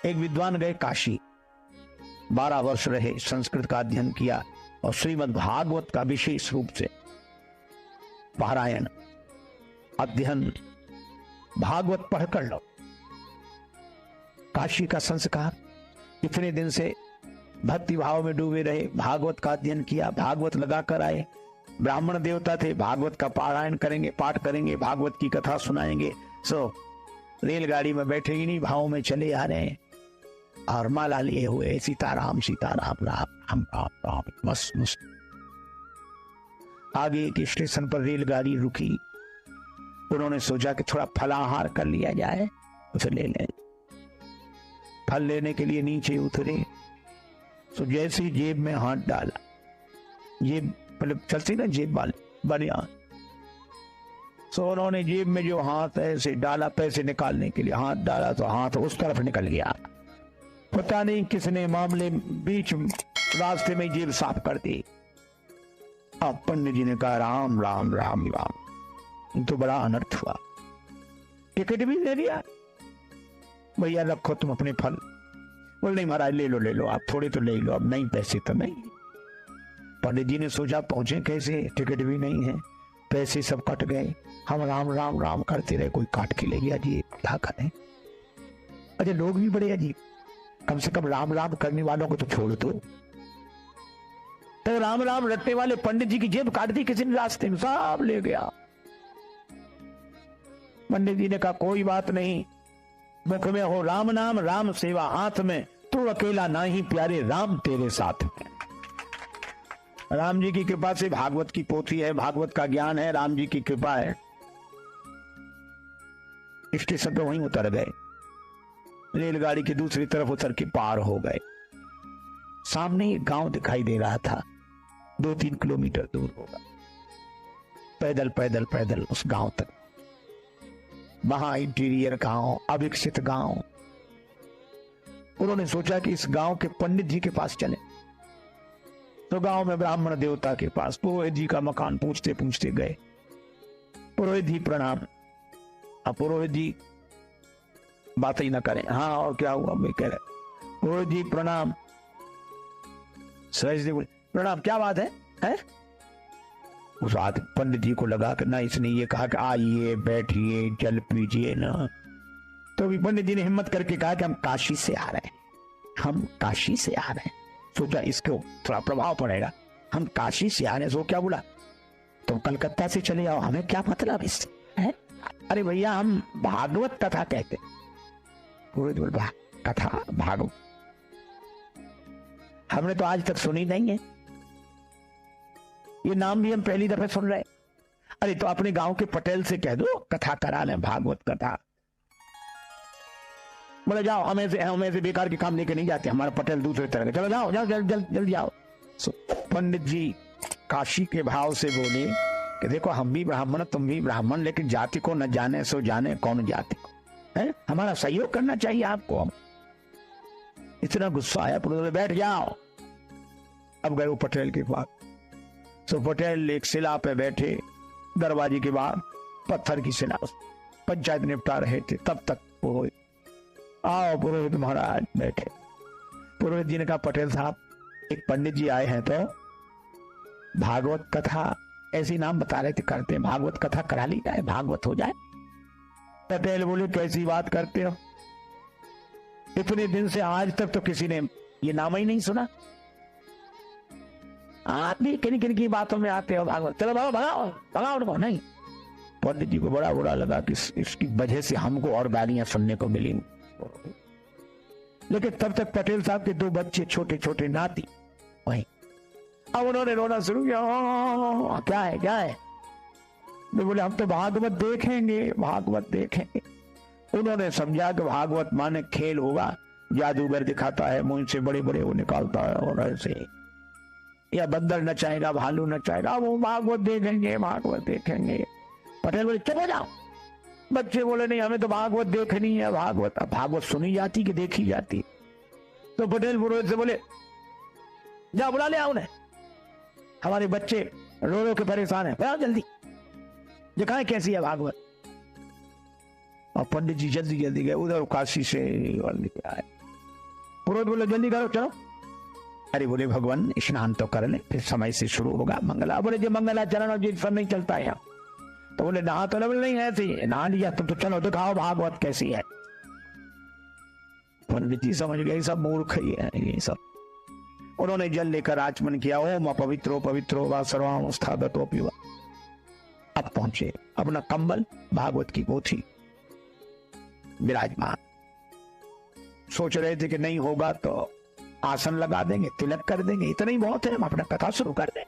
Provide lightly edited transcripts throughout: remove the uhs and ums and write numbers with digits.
एक विद्वान गए काशी, 12 वर्ष रहे, संस्कृत का अध्ययन किया और श्रीमद् भागवत का विशेष रूप से पारायण अध्ययन, भागवत पढ़कर लो। काशी का संस्कार, इतने दिन से भक्ति भाव में डूबे रहे, भागवत का अध्ययन किया, भागवत लगा कर आए, ब्राह्मण देवता थे, भागवत का पारायण करेंगे, पाठ करेंगे, भागवत की कथा सुनाएंगे। सो रेलगाड़ी में बैठे ही नहीं, भाव में चले आ रहे हैं और माला लिए हुए सीताराम सीताराम राम राम राम राम, बस मस्त। आगे एक स्टेशन पर रेलगाड़ी रुकी, उन्होंने सोचा कि थोड़ा फलाहार कर लिया जाए, उसे ले लें। फल लेने के लिए नीचे उतरे तो जैसे ही जेब में हाथ डाला, जेब मतलब चलती ना जेब वाले बढ़िया, सो उन्होंने जेब में जो हाथ ऐसे डाला पैसे निकालने के लिए, हाथ डाला तो हाथ उस तरफ निकल गया। पता नहीं किसने मामले बीच रास्ते में जेब साफ कर दी। अब पंडित जी ने कहा राम राम राम राम, तो बड़ा अनर्थ हुआ। टिकट भी दे दिया, भैया रखो तुम अपने फल। बोले नहीं महाराज ले लो आप, थोड़े तो ले लो, अब नहीं पैसे तो नहीं। पंडित जी ने सोचा पहुंचे कैसे, टिकट भी नहीं है, पैसे सब कट गए, हम राम राम राम करते रहे, कोई काट के ले गया जी, क्या करें। अरे लोग भी बड़े अजीब, कम से कम राम राम करने वालों को तो छोड़ दो। तो राम राम रटने वाले पंडित जी की जेब काट दी किसी ने, रास्ते में सब ले गया। पंडित जी ने कहा कोई बात नहीं, मुख में हो राम नाम, राम सेवा हाथ में, तू अकेला ना ही प्यारे, राम तेरे साथ में। राम जी की कृपा से भागवत की पोथी है, भागवत का ज्ञान है, राम जी की कृपा है। स्टेशन पे वहीं उतर गए, रेलगाड़ी की दूसरी तरफ उतर के पार हो गए। सामने एक गांव दिखाई दे रहा था, 2-3 किलोमीटर दूर होगा। पैदल पैदल पैदल उस गांव तक, वहां इंटीरियर गांव, अविकसित गांव। उन्होंने सोचा कि इस गांव के पंडित जी के पास चले। तो गांव में ब्राह्मण देवता के पास पुरोहित जी का मकान पूछते पूछते गए। पुरोहित जी प्रणाम। अब पुरोहित जी बात ही ना करें, हाँ और क्या हुआ मैं कह रहे। पुरोहित जी प्रणाम। सहज बोले प्रणाम, क्या बात है? उस आदमी पंडित जी को लगा कि ना इसने ये कहा कि आइए बैठिए जल पीजिए ना, तो भी पंडित जी ने हिम्मत करके कहा कि हम काशी से आ रहे हैं, हम काशी से आ रहे हैं। सोचा इसको थोड़ा प्रभाव पड़ेगा, हम काशी से आ रहे हैं। सो क्या बोला, तुम कलकत्ता से चले आओ, हमें क्या मतलब इससे है? अरे भैया हम भागवत कथा कहते। पुरोहित बोल कथा भागवत हमने तो आज तक सुनी नहीं है, ये नाम भी हम पहली दफे सुन रहे। अरे तो अपने गांव के पटेल से कह दो कथा करा लें, भागवत कथा। बोले जाओ, हमें से बेकार के काम लेके नहीं जाते, हमारा पटेल दूसरे तरह का, चलो जाओ जाओ जल्दी जाओ। पंडित जी काशी के भाव से बोले कि देखो हम भी ब्राह्मण तुम भी ब्राह्मण, लेकिन जाति को न जाने सो जाने कौन जाति को है, हमारा सहयोग करना चाहिए आपको। इतना गुस्सा आया, पुरोहित बैठ जाओ। अब गए वो पटेल के पास। तो पटेल एक शिला पे बैठे, दरवाजे के बाहर पत्थर की शिला, पंचायत निपटा रहे थे। तब तक पुरोहित, आओ पुरोहित महाराज बैठे। पुरोहित जी ने कहा पटेल साहब एक पंडित जी आए हैं, तो भागवत कथा ऐसी नाम बता रहे थे करते हैं, भागवत कथा करा ली जाए, भागवत हो जाए। पटेल बोले कैसी बात करते हो, इतने दिन से आज तक तो किसी ने ये नाम ही नहीं सुना, आप भी किन किन की बातों में आते हो भागवत, चलो बाबा भगाओ भगाओ उनको। नहीं, पंडित जी को बड़ा बुरा लगा कि इसकी वजह से हमको और गालियां सुनने को मिली। लेकिन तब तक पटेल साहब के 2 बच्चे छोटे छोटे नाती वहीं, अब उन्होंने रोना शुरू किया, क्या है क्या है। तो बोले हम तो भागवत देखेंगे, भागवत देखेंगे। उन्होंने समझा कि भागवत माने खेल होगा, जादूगर दिखाता है, मुंह से बड़े बड़े वो निकालता है और ऐसे, या बंदर नचाएगा भालू नचाएगा, वो भागवत देखेंगे भागवत देखेंगे। पटेल बोले चुप हो जाओ। बच्चे बोले नहीं हमें तो भागवत देखनी है, भागवत। अब भागवत सुनी जाती कि देखी जाती। तो पटेल पुरोहित से बोले जाओ बुला ले आओ उन्हें, हमारे बच्चे रो रो के परेशान है, बताओ जल्दी दिखाएं कैसी है भागवत। और पंडित जी जल्दी जल्दी गए उधर काशी से और लेके आए। पुरोहित बोले जल्दी करो चलो। अरे बोले भगवान स्नान तो कर ले, फिर समय से शुरू होगा मंगला। बोले जो मंगलाचरण और जिस सब नहीं चलता है। तो बोले नहा तो नहीं है ऐसी, नहा लिया तो चलो दिखाओ भागवत कैसी है। पंडित जी समझ गए सब मूर्ख ही है ये सब। उन्होंने जल लेकर आचमन किया, ओम अपवित्रो पवित्रो वा सर्वावस्थागतो पिवा। अब पहुंचे, अपना कंबल भागवत की पोथी विराजमान। सोच रहे थे कि नहीं होगा तो आसन लगा देंगे, तिलक कर देंगे, इतना ही बहुत है, हम अपना कथा शुरू कर दें।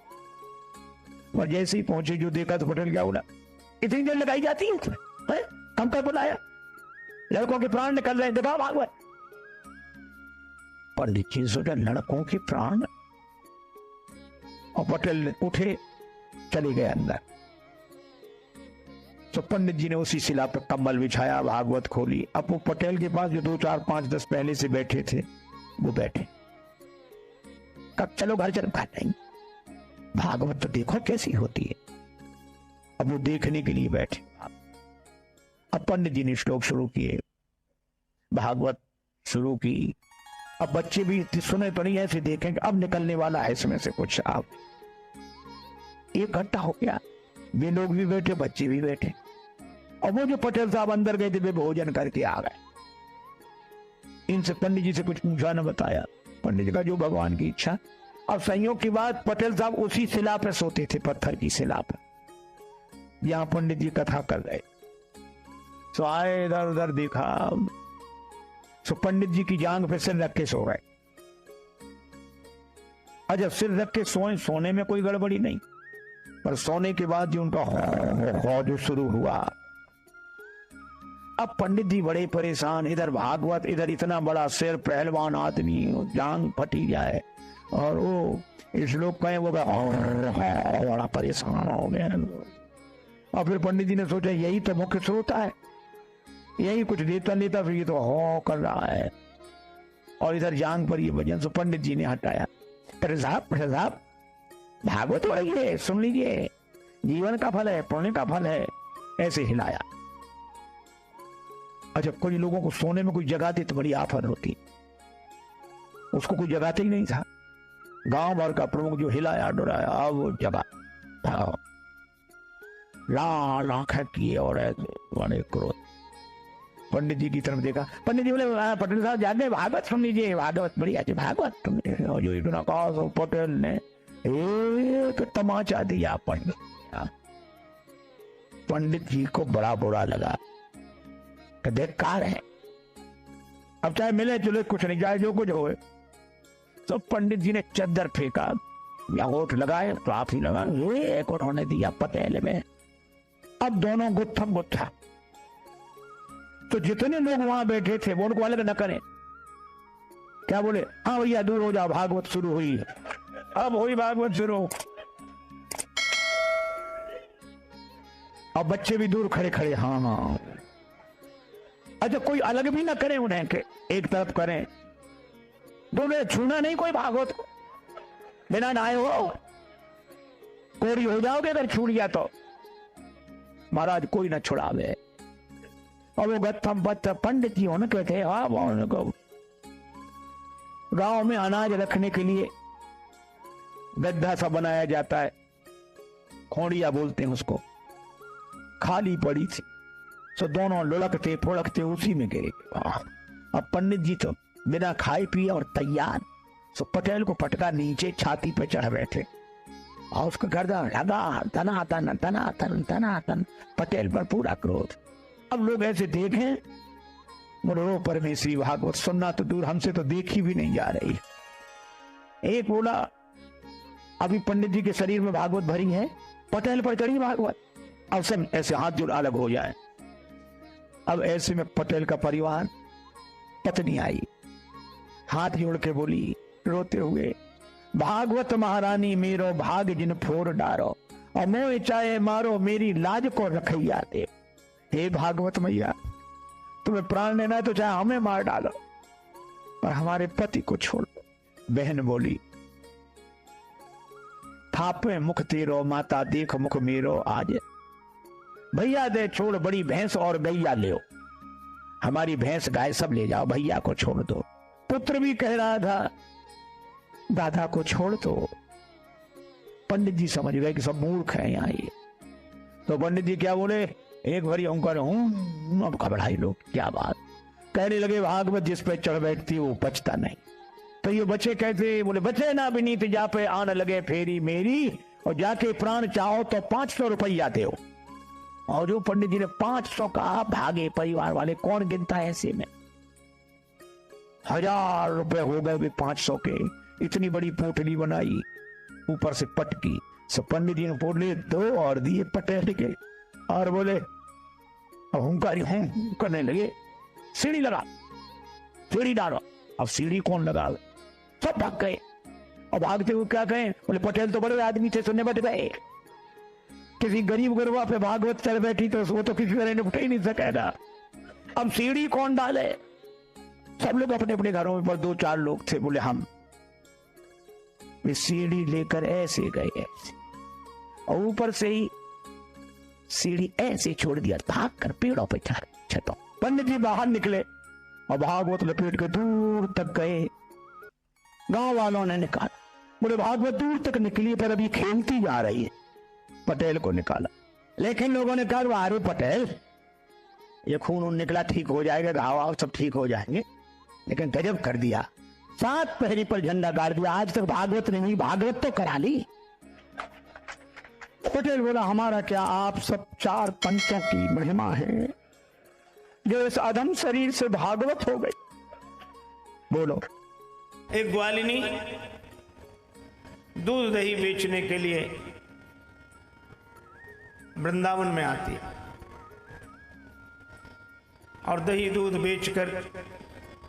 और जैसे ही पहुंचे जो देखा तो पटेल क्या बोला, इतनी देर लगाई जाती है उसमें, हम कब बुलाया, लड़कों के प्राण निकल रहे हैं, दिखाओ भागवत। पंडित जी सोचा लड़कों के प्राण, और पटेल उठे चले गए अंदर। तो पंडित जी ने उसी शिला पर कम्बल बिछाया, भागवत खोली। अब वो पटेल के पास जो 2 4 5 10 पहले से बैठे थे वो बैठे, कब चलो घर चलो, खा नहीं भागवत तो देखो कैसी होती है। अब वो देखने के लिए बैठे। अब पंडित जी ने श्लोक शुरू किए, भागवत शुरू की। अब बच्चे भी सुने तो नहीं, ऐसे देखेंगे अब निकलने वाला है इसमें से कुछ। अब 1 घंटा हो गया, वे लोग भी बैठे, बच्चे भी बैठे, और वो जो पटेल साहब अंदर गए थे वे भोजन करके आ गए। इनसे पंडित जी से कुछ पूछा न बताया। पंडित जी का जो भगवान की इच्छा। अब संयोग की बात, पटेल साहब उसी शिला पे सोते थे, पत्थर की शिला पर, यहां पंडित जी कथा कर रहे। तो आए, इधर उधर देखा, तो पंडित जी की जांग पे सिर रख के सो गए। और जब सिर रख के सोए, सोने में कोई गड़बड़ी नहीं, पर सोने के बाद जो उनका जो शुरू हुआ। अब पंडित जी बड़े परेशान, इधर भागवत, इधर इतना बड़ा सिर, पहलवान आदमी, जांग फटी जाए, और वो इस लोग कहें वो बड़ा परेशान हो गया। और फिर पंडित जी ने सोचा यही तो मुख्य स्रोत है, यही कुछ देता लेता, फिर ये तो हो कर रहा है, और इधर जांग पर ये वजन। तो पंडित जी ने हटाया, अरे साहब भागवत वही है, सुन लीजिए, जीवन का फल है, पुण्य का फल है, ऐसे हिलाया। अच्छा, कुछ लोगों को सोने में कोई जगाते तो बड़ी आफत होती, उसको कोई जगाते ही नहीं था। गांव भर का प्रमुख जो हिलाया डुराया, अब वो जगा, लाल आंखें किए और बड़े क्रोध। पंडित जी की तरफ देखा, पंडित जी बोले पटेल साहब जाते भागवत सुन लीजिए, भागवत बड़ी अच्छी भागवत। और जो इतना कहा पटेल ने एक तमाचा दिया पंडित जी को बड़ा बुरा लगा, बेकार है, अब चाहे मिले जुले कुछ नहीं, चाहे जो कुछ हो। तो पंडित जी ने चद्दर फेंका, या होठ लगाए तो आप ही लगा, एक उन्होंने दिया पटेल में। अब दोनों गुत्थम गुत्था। तो जितने लोग वहां बैठे थे वो उनको अलग न करें, क्या बोले, हाँ भैया दूर हो जाओ, भागवत शुरू हुई, अब हुई भागवत शुरू। अब बच्चे भी दूर खड़े खड़े, हाँ। अच्छा, कोई अलग भी ना करें उन्हें, के एक तरफ करें, दोनों छूना नहीं कोई भागवत को, बिना नहाए हो कोरी हो जाओगे अगर छूट गया तो, महाराज कोई ना छुड़ावे। और वो गत्थम पत्थर पंडित जी होने के थे। गांव में अनाज रखने के लिए गड्ढा सा बनाया जाता है, खोड़िया बोलते हैं उसको, खाली पड़ी थी, तो दोनों लुढ़कते फुड़कते उसी में गिरे। अब पंडित जी तो बिना खाए पिए और तैयार, तो पटेल को पटका नीचे छाती पे चढ़ बैठे, और उसका गर्दन लगा तनातन तनातन तनातन, पटेल पर पूरा क्रोध। अब लोग ऐसे देखें, बोलो परमेश्वरी भागवत सुनना तो दूर, हमसे तो देखी भी नहीं जा रही। एक बोला अभी पंडित जी के शरीर में भागवत भरी है, पटेल पर चढ़ी भागवत, अब सब ऐसे हाथ जोड़ अलग हो जाए। अब ऐसे में पटेल का परिवार, पत्नी आई, हाथ जोड़ के बोली रोते हुए, भागवत महारानी मेरो भाग जिन फोर डारो, और मोह चाहे मारो मेरी लाज को रखैया दे। हे भागवत मैया, तुम्हें प्राण लेना है तो चाहे हमें मार डालो, और हमारे पति को छोड़ दो। बहन बोली, थापे मुख तेरो माता देख मुख मेरो आज, भैया दे छोड़ बड़ी भैंस और गैया ले, हमारी भैंस गाय सब ले जाओ, भैया को छोड़ दो। पुत्र भी कह रहा था दादा को छोड़ दो। पंडित जी समझ गए कि सब मूर्ख हैं यहाँ ये। तो पंडित जी क्या बोले, एक बारी ओंकार हूं, अब घबराई लोग, क्या बात। कहने लगे भागवत जिस पे चढ़ बैठती वो बचता नहीं। तो ये बचे कैसे? बोले बचे ना विनीत जा पे आन लगे फेरी मेरी, और जाके प्राण चाहो तो 500 रुपया दो। और जो पंडित जी ने 500 कहा, भागे परिवार वाले। कौन गिनता है ऐसे में? 1000 रुपए हो गए वे 500 के। इतनी बड़ी पोटली बनाई, ऊपर से पटकी। सो पंडित जी ने पोटली दो और दिए पटेल के, और बोले अब हुंकारी हूं करने लगे, सीढ़ी लगा, सीढ़ी डालो। अब सीढ़ी कौन लगा? सब भाग गए। और भागते हुए क्या कहें? बोले पटेल तो बड़े आदमी थे, सुनने बैठ गए। किसी गरीब गुरबा पे भागवत चल बैठी तो वो तो किसी तरह ने उठ ही नहीं सकेगा। अब सीढ़ी कौन डाले? सब लोग अपने अपने घरों में, पर 2-4 लोग थे, बोले हम। वे सीढ़ी लेकर ऐसे गए, ऐसे, और ऊपर से ही सीढ़ी ऐसे छोड़ दिया, भाग कर पेड़ों पे चढ़ छतों। पंडित जी बाहर निकले और भागवत लपेट के दूर तक गए। गांव वालों ने निकाला, बोले भागवत दूर तक निकली पर अभी खेलती जा रही है। पटेल को निकाला, लेकिन लोगों ने कहा अरे पटेल ये खून निकला, ठीक हो जाएगा, घाव सब ठीक हो जाएंगे। लेकिन गजब कर दिया, 7 पहरी पर झंडा गाड़ दिया। आज तक भागवत नहीं, भागवत तो करा ली। पटेल बोला हमारा क्या, आप सब 4 पंचों की महिमा है जो इस अधम शरीर से भागवत हो गई। बोलो। एक ग्वालिनी दूध दही बेचने के लिए वृंदावन में आती है और दही दूध बेचकर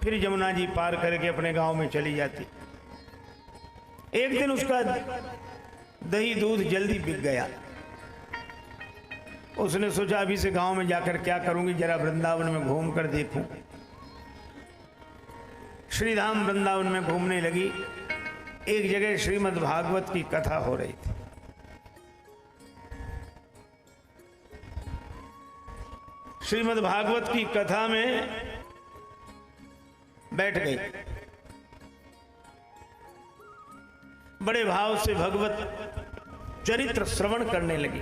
फिर जमुना जी पार करके अपने गांव में चली जाती। एक दिन उसका दही दूध जल्दी बिक गया। उसने सोचा अभी से गांव में जाकर क्या करूंगी, जरा वृंदावन में घूम कर देखूं। श्रीधाम वृंदावन में घूमने लगी। एक जगह श्रीमद् भागवत की कथा हो रही थी। श्रीमद् भागवत की कथा में बैठ गई। बड़े भाव से भगवत चरित्र श्रवण करने लगी।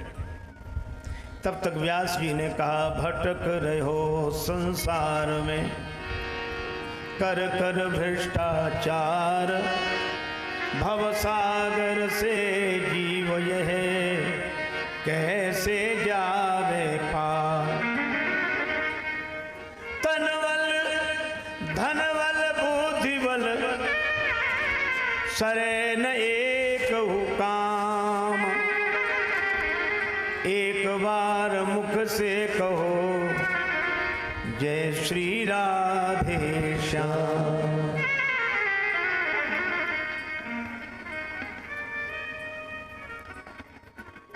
तब तक व्यास जी ने कहा, भटक रहे हो संसार में, कर कर भ्रष्टाचार, भवसागर से जीव यह कैसे जावे पार। तनवल धनवल बुद्धिबल सरे न एक हुकाम, एक बार मुख से कहो जय श्री राधे श्याम।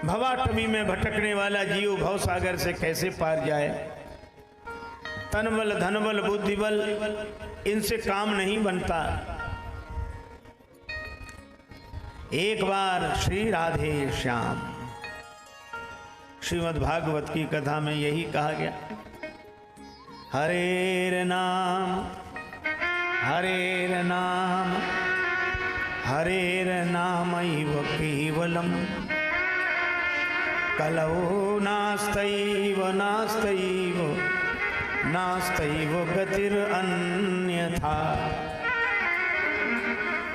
भवाटवी में भटकने वाला जीव भवसागर से कैसे पार जाए। तनबल धनबल बुद्धिबल इनसे काम नहीं बनता। एक बार श्री राधे श्याम। श्रीमद् भागवत की कथा में यही कहा गया, हरेर नाम हरेर नाम हरेर नामैव केवलम, कलौ नास्तैव नास्तैव नास्तैव गतिर अन्यथा।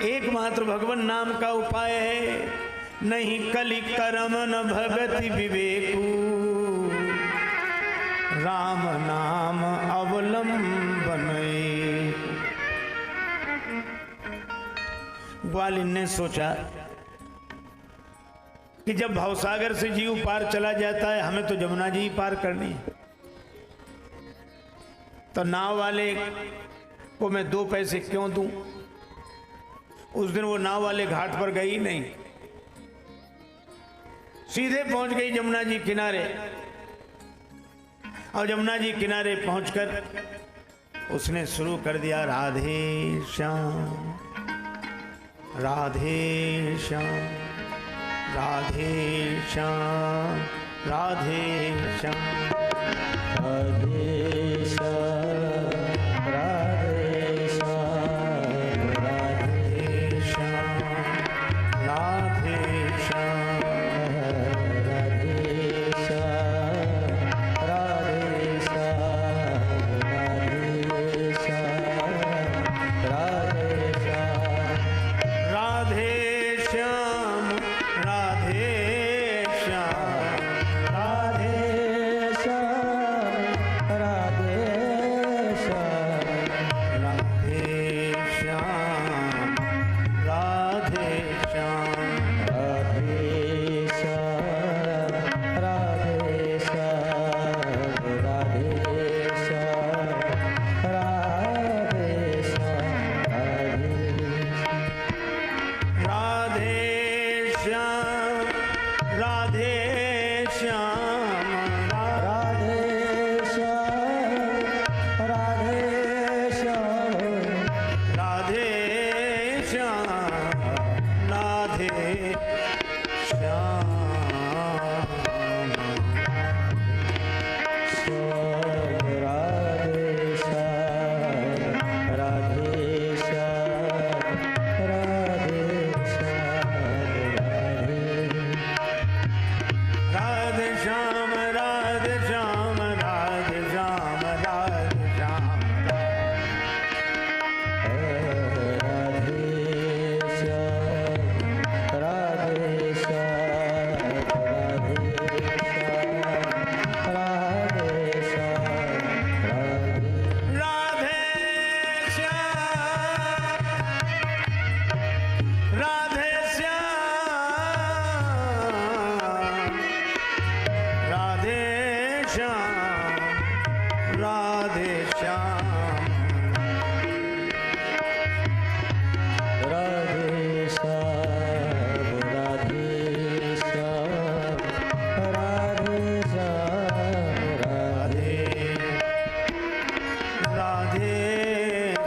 एकमात्र भगवान नाम का उपाय है, नहीं कलि कर्म न भगति विवेकु, राम नाम अवलंबन। ग्वालिन ने सोचा कि जब भवसागर से जीव पार चला जाता है, हमें तो जमुना जी पार करनी है, तो नाव वाले को मैं 2 पैसे क्यों दूं। उस दिन वो नाव वाले घाट पर गई नहीं, सीधे पहुंच गई जमुना जी किनारे। और जमुना जी किनारे पहुंचकर उसने शुरू कर दिया, राधे श्याम राधे श्याम राधे श्याम राधे श्याम राधे श्याम राधे श्याम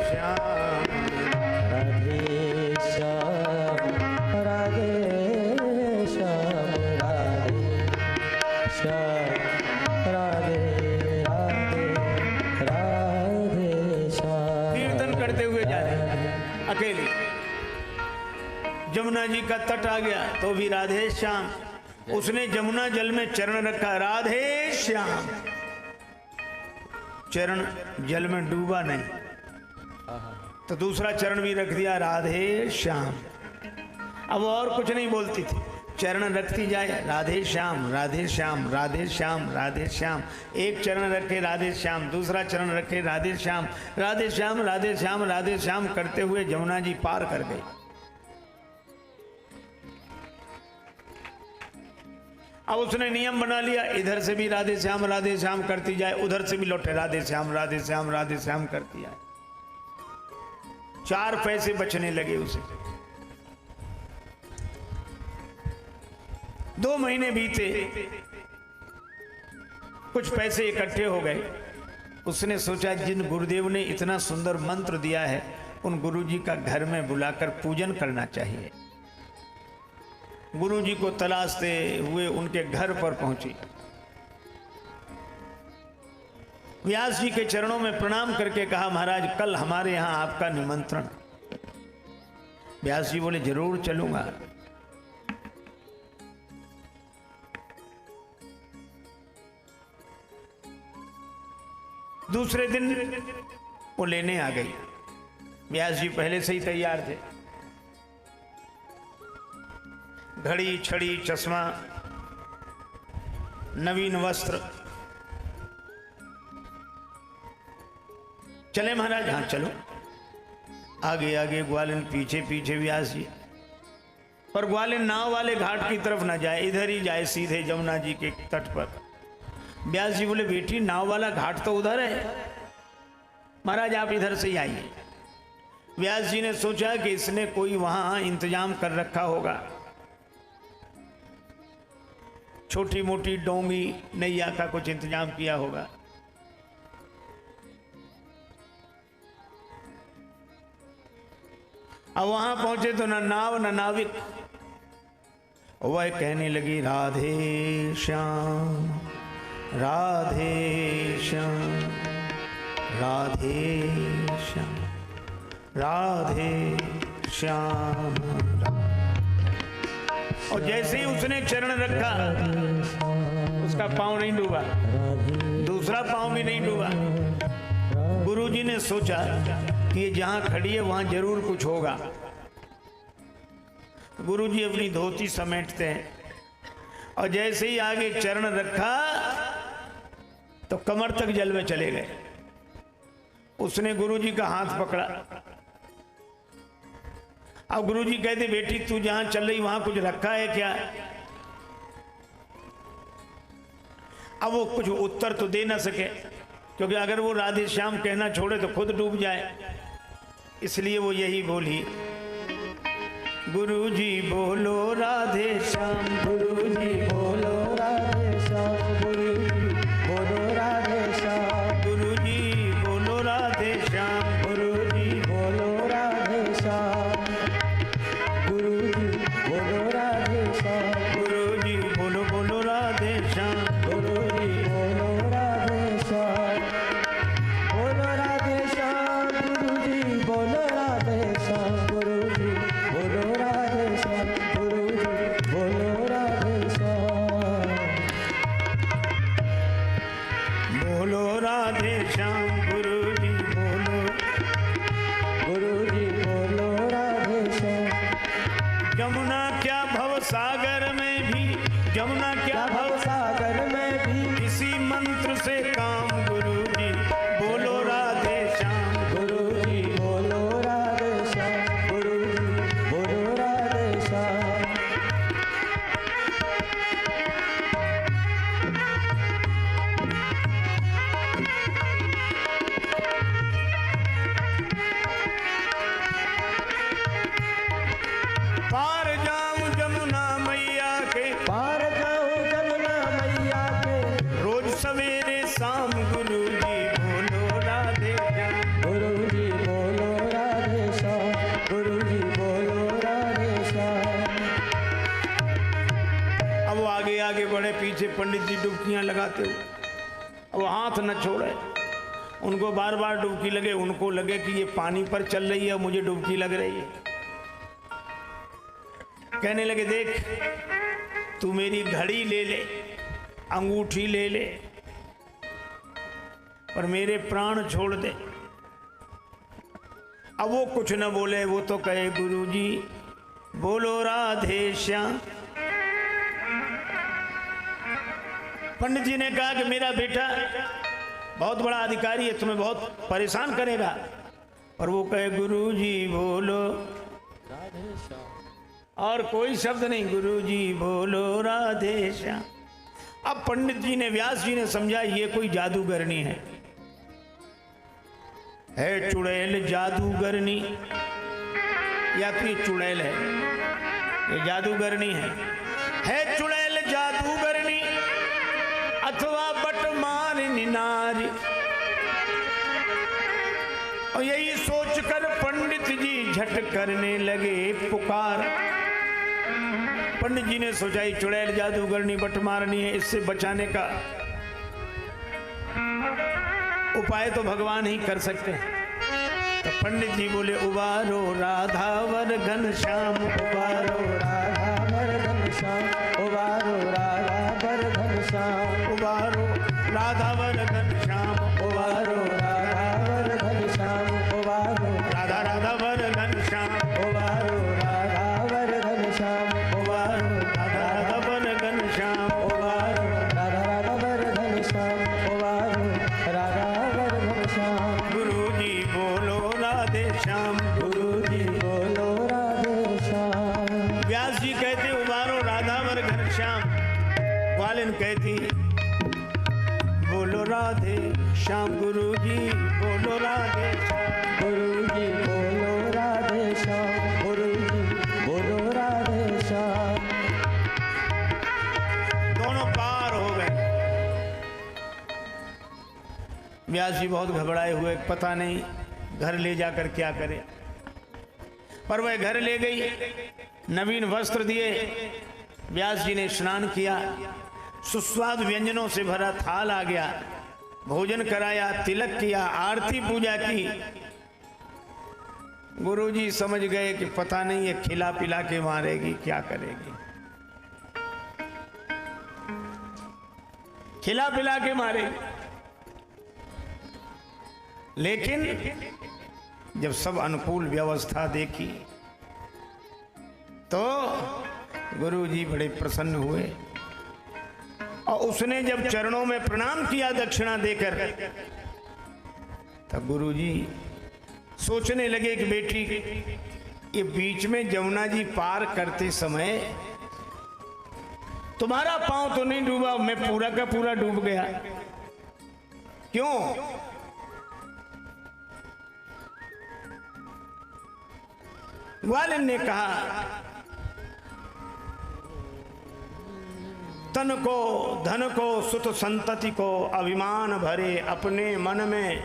श्याम राधे श्याम राधे श्याम राधे श्याम राधे राधे राधे श्याम। कीर्तन करते हुए जा रहे हैं अकेले। जमुना जी का तट आ गया तो भी राधे श्याम। उसने जमुना जल में चरण रखा, राधे श्याम। चरण जल में डूबा नहीं, तो दूसरा चरण भी रख दिया, राधे श्याम। अब और कुछ नहीं बोलती थी, चरण रखती जाए, राधे श्याम राधे श्याम राधे श्याम राधे श्याम। एक चरण रखे राधे श्याम, दूसरा चरण रखे राधे श्याम, राधे श्याम राधे श्याम राधे श्याम करते हुए जमुना जी पार कर गई। अब उसने नियम बना लिया, इधर से भी राधे श्याम करती जाए, उधर से भी लौटे राधे श्याम राधे श्याम करती जाए। 4 पैसे बचने लगे उसे। 2 महीने बीते, कुछ पैसे इकट्ठे हो गए। उसने सोचा जिन गुरुदेव ने इतना सुंदर मंत्र दिया है, उन गुरुजी का घर में बुलाकर पूजन करना चाहिए। गुरुजी को तलाशते हुए उनके घर पर पहुंची। व्यास जी के चरणों में प्रणाम करके कहा, महाराज कल हमारे यहां आपका निमंत्रण। व्यास जी बोले, जरूर चलूंगा। दूसरे दिन वो लेने आ गई। व्यास जी पहले से ही तैयार थे, घड़ी छड़ी चश्मा नवीन वस्त्र। चले महाराज? हाँ चलो। आगे आगे ग्वालिन, पीछे पीछे व्यास जी। पर ग्वालिन नाव वाले घाट की तरफ ना जाए, इधर ही जाए सीधे जमुना जी के तट पर। व्यास जी बोले, बेटी नाव वाला घाट तो उधर है, महाराज आप इधर से ही आइए। व्यास जी ने सोचा कि इसने कोई वहां इंतजाम कर रखा होगा, छोटी मोटी डोंगी नैया का कुछ इंतजाम किया होगा। अब वहां पहुंचे तो न नाव न नाविक। वह कहने लगी, राधे श्याम राधे श्याम राधे श्याम राधे श्याम। और जैसे ही उसने चरण रखा, उसका पांव नहीं डूबा, दूसरा पांव भी नहीं डूबा। गुरुजी ने सोचा कि ये जहां खड़ी है वहां जरूर कुछ होगा। गुरुजी अपनी धोती समेटते हैं और जैसे ही आगे चरण रखा तो कमर तक जल में चले गए। उसने गुरुजी का हाथ पकड़ा। अब गुरुजी कहते, बेटी तू जहां चल रही वहां कुछ रखा है क्या? अब वो कुछ उत्तर तो दे ना सके, क्योंकि अगर वो राधे श्याम कहना छोड़े तो खुद डूब जाए। इसलिए वो यही बोली, गुरुजी बोलो राधे श्याम, गुरुजी बोलो राधे श्याम, गुरुजी बोलो राधे श्याम, गुरुजी बोलो राधे श्याम, गुरुजी बोलो राधे श्याम, गुरुजी बोलो राधे श्याम, गुरुजी बोलो बोलो राधे श्याम, गुरुजी बोलो राधे श्याम, बोलो राधे श्याम, गुरुजी बोलो राधे श्याम, गुरुजी बोलो राधे श्याम, गुरुजी बोलो राधे श्याम। पंडित जी डुबकियां लगाते हुए। वो हाथ न छोड़े, उनको बार बार डुबकी लगे, उनको लगे कि ये पानी पर चल रही है, मुझे डुबकी लग रही है। कहने लगे देख तू मेरी घड़ी ले ले, अंगूठी ले ले, पर मेरे प्राण छोड़ दे। अब वो कुछ न बोले, वो तो कहे गुरुजी बोलो राधे श्याम। पंडित जी ने कहा कि मेरा बेटा बहुत बड़ा अधिकारी है, तुम्हें बहुत परेशान करेगा, और वो कहे गुरुजी बोलो राधे श्याम, और कोई शब्द नहीं, गुरुजी बोलो राधे श्याम। अब पंडित जी ने, व्यास जी ने समझा ये कोई जादूगरनी है चुड़ैल जादूगरनी, या तो ये चुड़ैल है, ये जादूगरनी है चुड़ैल जादूगरनी अथवा बटमारनी नारी। और यही सोचकर पंडित जी झट करने लगे पुकार। पंडित जी ने सोचा ये चुड़ैल जादूगरनी बटमारनी है, इससे बचाने का उपाय तो भगवान ही कर सकते हैं। तो पंडित जी बोले उबारो राधावर घनश्याम, उबारो राधावर घनश्याम, उबारो राधावर घनश्याम, उबारो राधावर घनश्याम, उबारो राधावर घनश्याम, उबारो राधा राधावर घनश्याम, उबारो राधावर घनश्याम, उबारो राधा राधावर घनश्याम। उबारो राधा राधावर घनश्याम, उबारो राधावर घनश्याम। गुरुजी बोलो राधे श्याम, गुरुजी बोलो राधे श्याम। व्यास जी कहते उबारो राधावर घनश्याम, ग्वालिन कहती बोलो राधे श्याम। गुरुजी बोलो राधे श्याम, गुरुजी बोलो राधे श्याम, गुरुजी बोलो राधे श्याम। दोनों पार हो गए। व्यास जी बहुत घबराए हुए, पता नहीं घर ले जाकर क्या करे, पर वह घर ले गई, नवीन वस्त्र दिए, व्यास जी ने स्नान किया, सुस्वाद व्यंजनों से भरा थाल आ गया, भोजन कराया, तिलक किया, आरती पूजा की। गुरुजी समझ गए कि पता नहीं ये खिला पिला के मारेगी, क्या करेगी, खिला पिला के मारेगी। लेकिन जब सब अनुकूल व्यवस्था देखी तो गुरुजी बड़े प्रसन्न हुए, और उसने जब चरणों में प्रणाम किया दक्षिणा देकर, तब गुरुजी सोचने लगे कि बेटी ये बीच में जमुना जी पार करते समय तुम्हारा पांव तो नहीं डूबा, मैं पूरा का पूरा डूब गया, क्यों? ग्वालिन ने कहा तन को धन को सुत संतति को अभिमान भरे अपने मन में,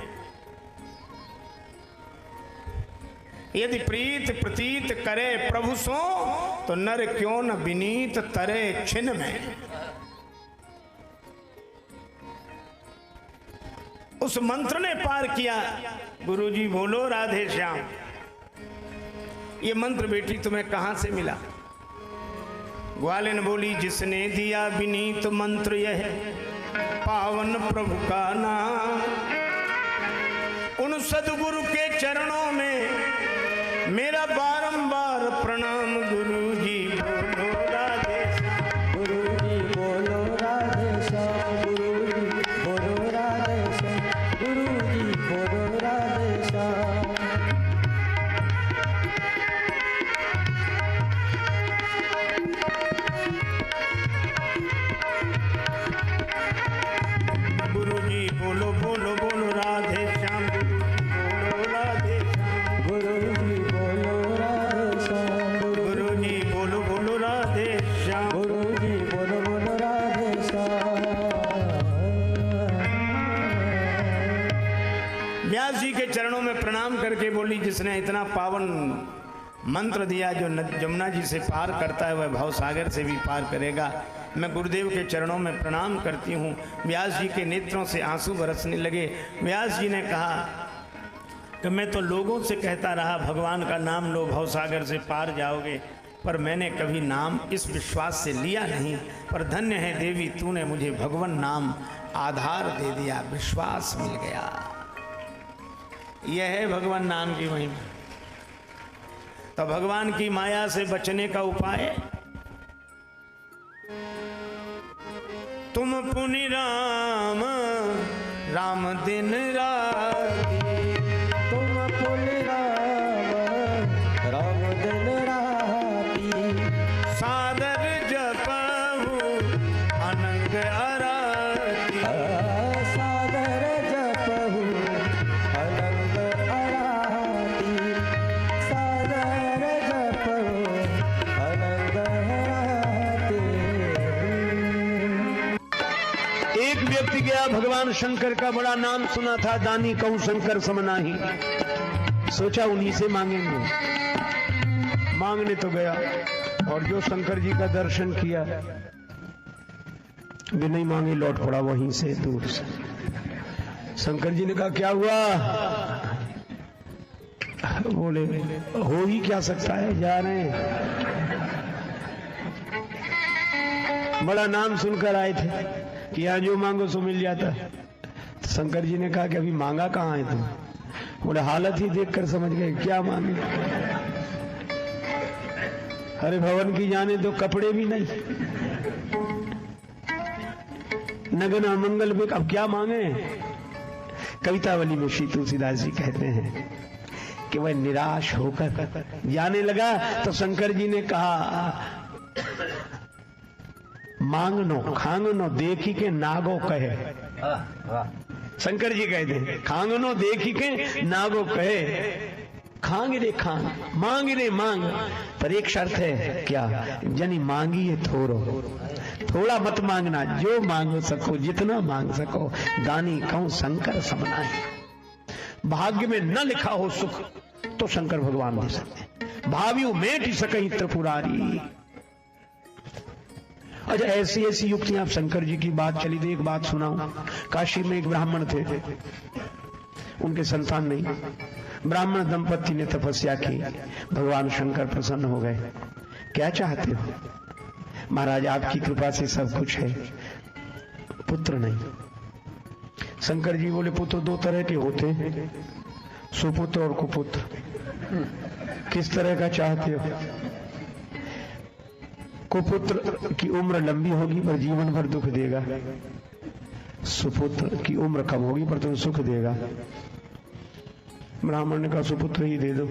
यदि प्रीत प्रतीत करे प्रभु सो तो नर क्यों न विनीत तरे छिन में। उस मंत्र ने पार किया। गुरुजी बोलो राधे श्याम। ये मंत्र बेटी तुम्हें कहां से मिला? ग्वालिन बोली जिसने दिया विनीत मंत्र यह पावन प्रभु का नाम, उन सदगुरु के चरणों में मेरा बारंबार प्रणाम। गुरुजी बोलो राधे श्याम, गुरुजी बोलो राधे श्याम, गुरुजी बोलो राधे श्याम, गुरुजी बोलो राधे श्याम। गुरुजी बोलो बोलो बोलो राधे श्याम, बोलो राधे श्याम, गुरुजी बोलो राधे श्याम, गुरुजी बोलो बोलो राधे श्याम। गुरुजी बोलो बोलो राधे श्याम। व्यास जी के चरणों में प्रणाम करके बोली जिसने इतना पावन मंत्र दिया जो जमुना जी से पार करता है वह भव सागर से भी पार करेगा। मैं गुरुदेव के चरणों में प्रणाम करती हूँ। व्यास जी के नेत्रों से आंसू बरसने लगे। व्यास जी ने कहा कि मैं तो लोगों से कहता रहा भगवान का नाम लो भवसागर से पार जाओगे, पर मैंने कभी नाम इस विश्वास से लिया नहीं। पर धन्य है देवी, तूने मुझे भगवान नाम आधार दे दिया, विश्वास मिल गया। यह है भगवान नाम की महिमा। तो भगवान की माया से बचने का उपाय, तुम पुनि राम राम दिन राति, तुम पुनि राम राम दिन राति, सादर जपहु अनंग आरती, सादर जपहु अनंग आरती, सादर जपहु अनंग आरती। एक व्यक्ति गया, भगवान शंकर का बड़ा नाम सुना था, दानी कहूं शंकर समनाही, सोचा उन्हीं से मांगेंगे। मांगने तो गया और जो शंकर जी का दर्शन किया, भी नहीं मांगे, लौट पड़ा वहीं से दूर से। शंकर जी ने कहा क्या हुआ? बोले हो ही क्या सकता है, जा रहे हैं। बड़ा नाम सुनकर आए थे कि यहाँ जो मांगो सो मिल जाता है। तो शंकर जी ने कहा कि अभी मांगा कहाँ है तुम? बोले हालत ही देखकर समझ गए क्या मांगे। अरे भवन की जाने दो, कपड़े भी नहीं, नगन मंगल में अब क्या मांगे। कवितावली में श्री तुलसीदास जी कहते हैं कि वह निराश होकर जाने लगा तो शंकर जी ने कहा मांगनो खांगनो देखी के नागो कहे। शंकर जी कहते हैं खांगनो देखी के नागो कहे, खांग रे खांग, मांग रे मांग, पर एक शर्त है क्या, जनी मांगी है थोड़ो, थोड़ा मत मांगना, जो मांग सको जितना मांग सको, दानी कहूं शंकर समना है। भाग्य में न लिखा हो सुख तो शंकर भगवान दे सकते, भावियों मेट ही सकही त्रिपुरारी। अच्छा ऐसी ऐसी युक्तियां, आप शंकर जी की बात चली तो एक बात सुनाऊं। काशी में एक ब्राह्मण थे, उनके संतान नहीं, ब्राह्मण दंपति ने तपस्या की, भगवान शंकर प्रसन्न हो गए। क्या चाहते हो? महाराज आपकी कृपा से सब कुछ है, पुत्र नहीं। शंकर जी बोले पुत्र दो तरह के होते हैं, सुपुत्र और कुपुत्र। किस तरह का चाहते हो? कुपुत्र की उम्र लंबी होगी पर जीवन भर दुख देगा, सुपुत्र की उम्र कम होगी पर तुम्हें सुख देगा। ब्राह्मण ने कहा सुपुत्र ही दे दो।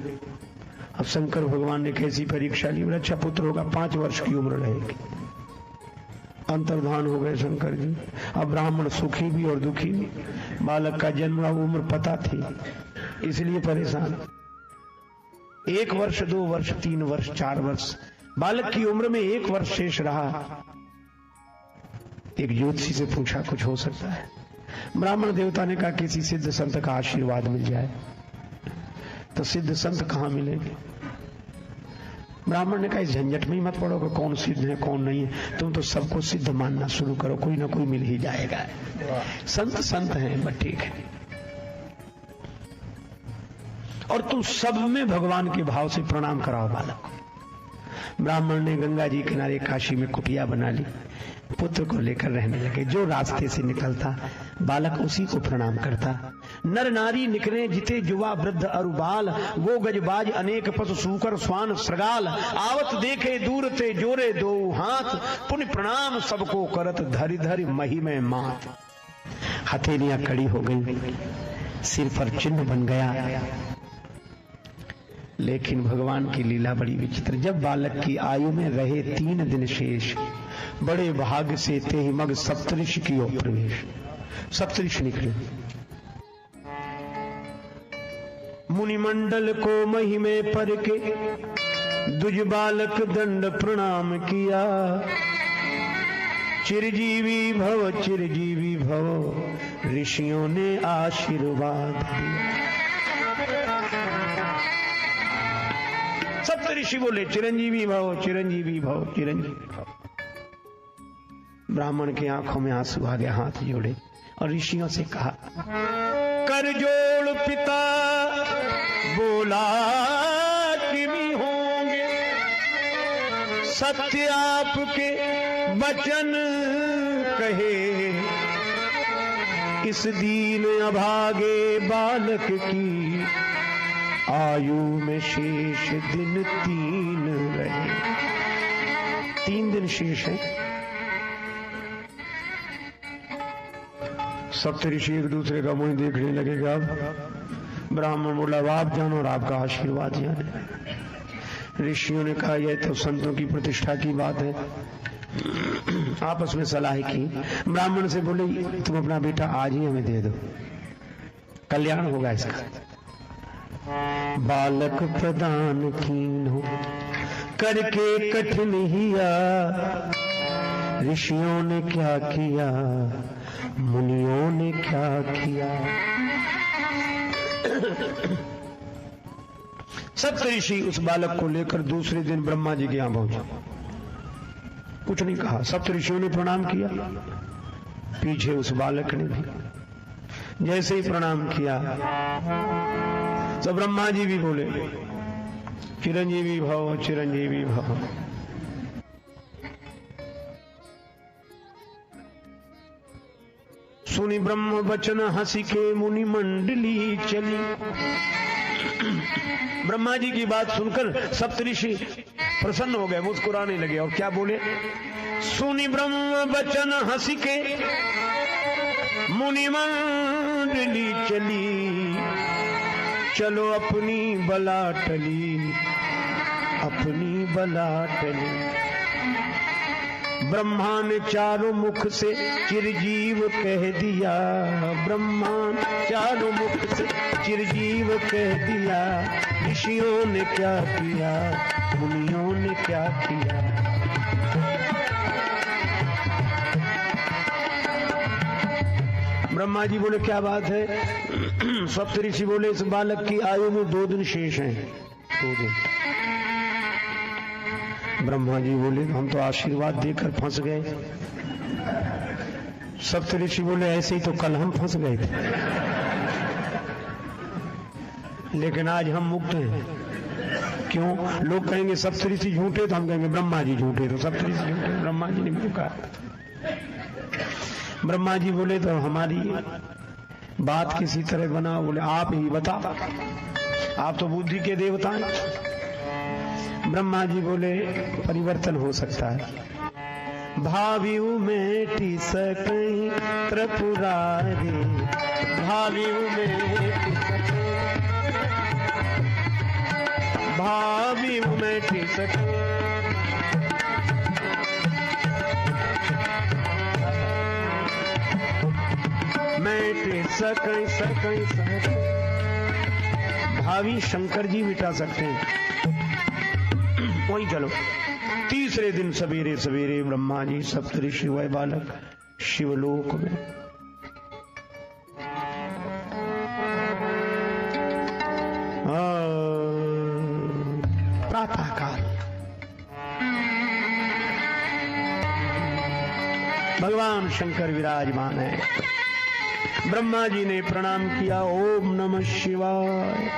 अब शंकर भगवान ने कैसी परीक्षा ली, बोले अच्छा पुत्र होगा, 5 वर्ष की उम्र रहेगी। अंतर्धान हो गए शंकर जी। अब ब्राह्मण सुखी भी और दुखी भी, बालक का जन्म उम्र पता थी इसलिए परेशान। 1 वर्ष 2 वर्ष 3 वर्ष 4 वर्ष, बालक की उम्र में 1 वर्ष शेष रहा। एक ज्योतिषी से पूछा कुछ हो सकता है? ब्राह्मण देवता ने कहा किसी सिद्ध संत का आशीर्वाद मिल जाए। तो सिद्ध संत कहां मिलेंगे? ब्राह्मण ने कहा इस झंझट में ही मत पड़ो कि कौन सिद्ध है कौन नहीं है, तुम तो सबको सिद्ध मानना शुरू करो, कोई ना कोई मिल ही जाएगा। संत संत हैं बस ठीक है, और तुम सब में भगवान के भाव से प्रणाम कराओ बालक को। ब्राह्मण ने गंगा जी किनारे काशी में कुटिया बना ली, पुत्र को लेकर रहने लगे। जो रास्ते से निकलता बालक उसी को प्रणाम करता। नर नारी निकले जिते युवा वृद्ध अरुबाल, गो गजबाज अनेक पशु सूकर स्वान श्रगाल, आवत देखे दूर ते जोरे दो हाथ, पुण्य प्रणाम सबको करत धरि धरि मही में मात। हथेलियां कड़ी हो गई, सिर पर चिन्ह बन गया। लेकिन भगवान की लीला बड़ी विचित्र। जब बालक की आयु में रहे 3 दिन शेष, बड़े भाग्य से ते ही मग सप्तऋषि की ओर प्रवेश। सप्तऋषि निकले, मुनिमंडल को महिमे पर के दुज बालक दंड प्रणाम किया। चिरजीवी भव ऋषियों ने आशीर्वाद दिया। सप्त ऋषि बोले चिरंजीवी भव चिरंजीवी भव चिरंजीवी भव। ब्राह्मण की आंखों में आंसू आ गया, हाथ जोड़े और ऋषियों से कहा, कर जोड़ पिता बोला कि भी होंगे, सत्य आपके वचन कहे, इस दीन अभागे बालक की आयु में शेष दिन 3 रहे। 3 दिन शेष है। सप्तऋषि एक दूसरे का मुंह देखने लगेगा। ब्राह्मण बोला, आप जानो और आपका आशीर्वाद जाने। ऋषियों ने कहा, यह तो संतों की प्रतिष्ठा की बात है। आपस में सलाह की। ब्राह्मण से बोले, तुम अपना बेटा आज ही हमें दे दो, कल्याण होगा इसका। बालक प्रदान कीन्हो करके कठिन हिया, ऋषियों ने क्या किया, मुनियों ने क्या किया। सप्तऋषि उस बालक को लेकर दूसरे दिन ब्रह्मा जी के यहां पहुंचे। कुछ नहीं कहा, सप्तऋषियों ने प्रणाम किया, पीछे उस बालक ने भी जैसे ही प्रणाम किया तो ब्रह्मा जी भी बोले, चिरंजीवी भव, चिरंजीवी भव। सुनी ब्रह्म वचन हंसी के मुनि मंडली चली। ब्रह्मा जी की बात सुनकर सप्तऋषि प्रसन्न हो गए, मुस्कुराने लगे और क्या बोले, सुनी ब्रह्म वचन हंसी के मुनि मंडली चली, चलो अपनी बला टली, अपनी बला टली। ब्रह्मा ने चारों मुख से चिरजीव कह दिया, ब्रह्मा चारों मुख से चिरजीव कह दिया, ऋषियों ने क्या किया, मुनियों ने क्या किया। ब्रह्मा जी बोले, क्या बात है। सप्तऋषि बोले, इस बालक की आयु में 2 दिन शेष हैं, 2 दिन। ब्रह्मा जी बोले, हम तो आशीर्वाद देकर फंस गए। सप्तऋषि बोले, ऐसे ही तो कल हम फंस गए थे, लेकिन आज हम मुक्त हैं। क्यों? लोग कहेंगे सप्तऋषि झूठे, तो हम कहेंगे ब्रह्मा जी झूठे, तो सप्तऋषि झूठे, ब्रह्मा जी ने भी कहा। ब्रह्मा जी बोले, तो हमारी बात किसी तरह बना। बोले, आप ही बता, आप तो बुद्धि के देवता हैं। ब्रह्मा जी बोले, परिवर्तन हो सकता है। भावियु में सकई त्रिपुरारी, भावियु में भावियु में सकई, मैं सकई सकई सकई। भावी शंकर जी मिटा सकते हैं। वहीं चलो। तीसरे दिन सवेरे सवेरे ब्रह्मा जी सप्तऋषि वह बालक शिवलोक में। प्रातः काल भगवान शंकर विराजमान है। ब्रह्मा जी ने प्रणाम किया, ओम नमः शिवाय।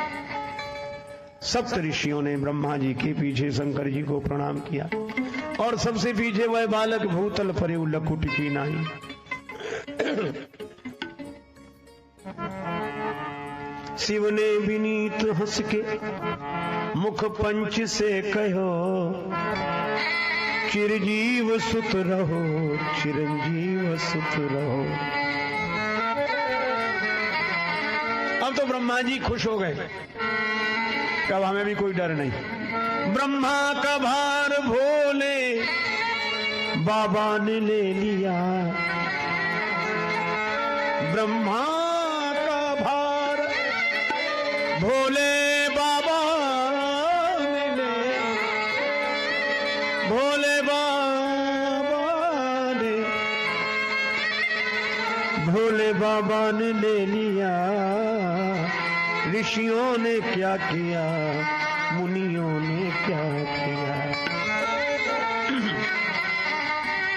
सप्त ऋषियों ने ब्रह्मा जी के पीछे शंकर जी को प्रणाम किया और सबसे पीछे वह बालक भूतल परे लकुट की नाई। शिव ने विनीत हंस के मुख पंच से कहो, चिरजीव सुत रहो, चिरंजीव सुत रहो। अब तो ब्रह्मा जी खुश हो गए, कब हमें भी कोई डर नहीं। ब्रह्मा का भार भोले बाबा ने ले लिया, ब्रह्मा का भार भोले बाबा ने ले, भोले बाबा ने, भोले बाबा ने ले लिया। ऋषियों ने क्या किया, मुनियों ने क्या किया।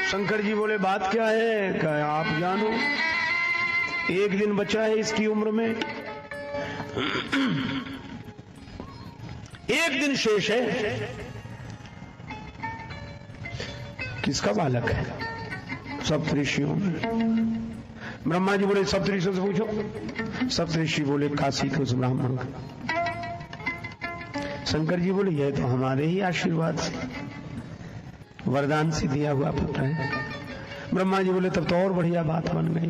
शंकर जी बोले बात क्या है? कहा आप जानो, एक दिन बचा है इसकी उम्र में, एक दिन शेष है। किसका बालक है? सप्तऋषियों में। ब्रह्मा जी बोले सप्तऋषियों से पूछो। सप्तऋषि बोले काशी के उस ब्राह्मण का। शंकर जी बोले यह तो हमारे ही आशीर्वाद से, वरदान से दिया हुआ पुत्र है। ब्रह्मा जी बोले तब तो और बढ़िया बात बन गई।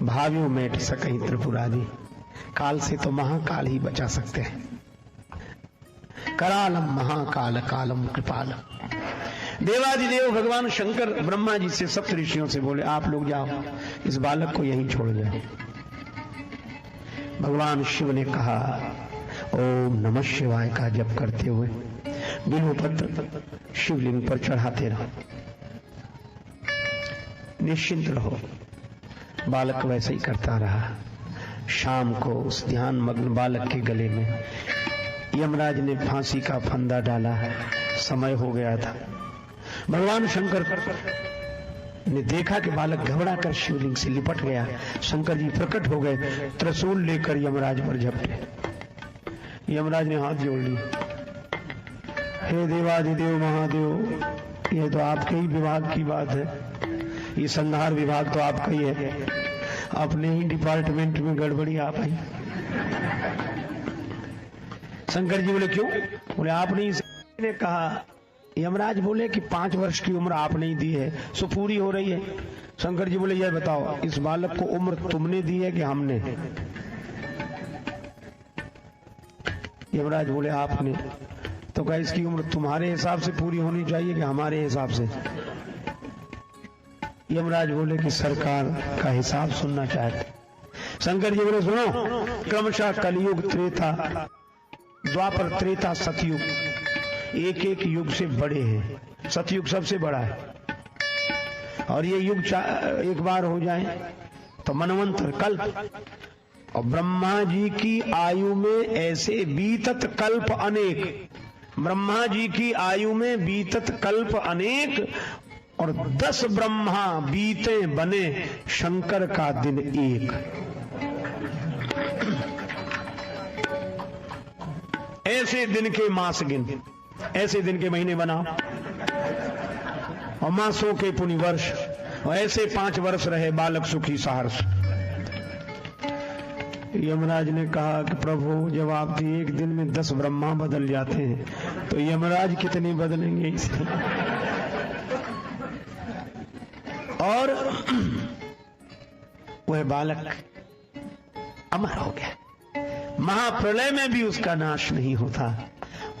भावियों मेट सकहीं त्रिपुरादि, काल से तो महाकाल ही बचा सकते हैं। करालम महाकाल कालम कृपालम। देवादिदेव भगवान शंकर ब्रह्मा जी से सप्तऋषियों से बोले आप लोग जाओ, इस बालक को यहीं छोड़ जाओ। भगवान शिव ने कहा ओम नमः शिवाय का जप करते हुए बिल्वपत्र शिवलिंग पर चढ़ाते रहो, निश्चिंत रहो। बालक वैसे ही करता रहा। शाम को उस ध्यान मग्न बालक के गले में यमराज ने फांसी का फंदा डाला। समय हो गया था। भगवान शंकर ने देखा कि बालक घबरा कर शिवलिंग से लिपट गया। शंकर जी प्रकट हो गए, त्रिशूल लेकर यमराज पर झपटे। यमराज ने हाथ जोड़ लिए, हे देवादिदेव महादेव, ये तो आपके ही विभाग की बात है, ये संहार विभाग तो आपका ही है, अपने ही डिपार्टमेंट में गड़बड़ी आ पाई। शंकर जी बोले क्यों? बोले आपने ही कहा। यमराज बोले कि 5 वर्ष की उम्र आपने ही दी है, सो पूरी हो रही है। शंकर जी बोले यह बताओ इस बालक को उम्र तुमने दी है कि हमने? यमराज बोले आपने। तो क्या इसकी उम्र तुम्हारे हिसाब से पूरी होनी चाहिए कि हमारे हिसाब से? यमराज बोले कि सरकार का हिसाब सुनना चाहते। शंकर जी बोले सुनो, क्रमशः कलयुग, त्रेता, द्वापर, त्रेता, सतयुग, एक एक युग से बड़े हैं। सतयुग सबसे बड़ा है, और ये युग एक बार हो जाए तो मनवंतर, कल्प। और ब्रह्मा जी की आयु में ऐसे बीतत कल्प अनेक, ब्रह्मा जी की आयु में बीतत कल्प अनेक, और 10 ब्रह्मा बीते बने शंकर का दिन एक। ऐसे दिन के मास गिन, ऐसे दिन के महीने बनाओ, और मासों के पुण्य वर्ष, और ऐसे 5 वर्ष रहे बालक सुखी सहर्ष। यमराज ने कहा कि प्रभु जब आप एक दिन में 10 ब्रह्मा बदल जाते हैं तो यमराज कितने बदलेंगे इससे? और वह बालक अमर हो गया। महाप्रलय में भी उसका नाश नहीं होता,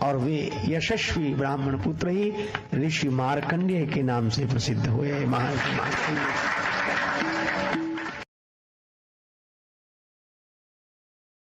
और वे यशस्वी ब्राह्मण पुत्र ही ऋषि मार्कंडेय के नाम से प्रसिद्ध हुए। महाराज मार्कंडेय